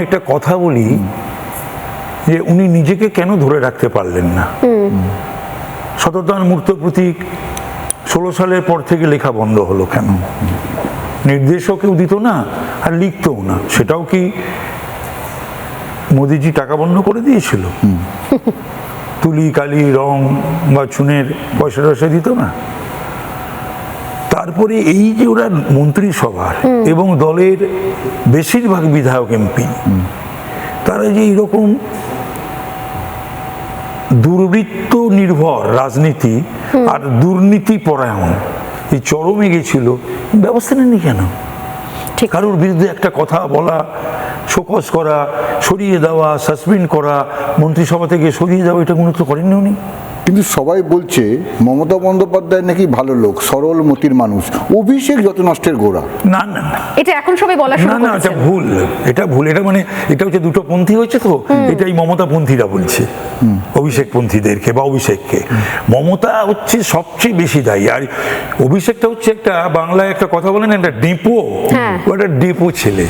একটা কথা বলি যে উনি নিজেকে কেন ধরে রাখতে পারলেন না। সততার মূর্ত প্রতীক 16 সালের পর থেকে লেখা বন্ধ হলো কেন? নির্দেশও কেউ দিত না আর লিখতও না। সেটাও কি মোদিজি টাকা বন্ধ করে দিয়েছিল? তুলি কালি রং বা চুনের পয়সা টয়সা দিত না। তারপরে এই যে ওরা মন্ত্রিসভার এবং দলের বেশিরভাগ বিধায়ক এমপি তারা যে এইরকম দুর্বৃত্ত নির্ভর রাজনীতি আর দুর্নীতি পরায়ণ এই চরমে গেছিল, ব্যবস্থা নেননি কেন? কারোর বিরুদ্ধে একটা কথা বলা, শোকজ করা, সরিয়ে দেওয়া, সাসপেন্ড করা, মন্ত্রিসভা থেকে সরিয়ে দেওয়া, এটা কোনো তো করেননি উনি। কিন্তু সবাই বলছে মমতা বন্দ্যোপাধ্যায় নাকি ভালো লোক, সরল মতির মানুষ, অভিষেক যত নষ্টের গোড়া। না না না, এটা এখন সবাই বলা শুরু না, এটা ভুল, এটা ভুল। এটা মানে এটা হচ্ছে দুটো পন্থী হয়েছে তো, এটাই মমতা পন্থীরা বলছে অভিষেক পন্থীদেরকে বা অভিষেককে। মমতা হচ্ছে সবচেয়ে বেশি দায়ী, আর অভিষেকটা হচ্ছে একটা বাংলায় একটা কথা বলেন একটা ডেপো, একটা ডেপো ছেলে।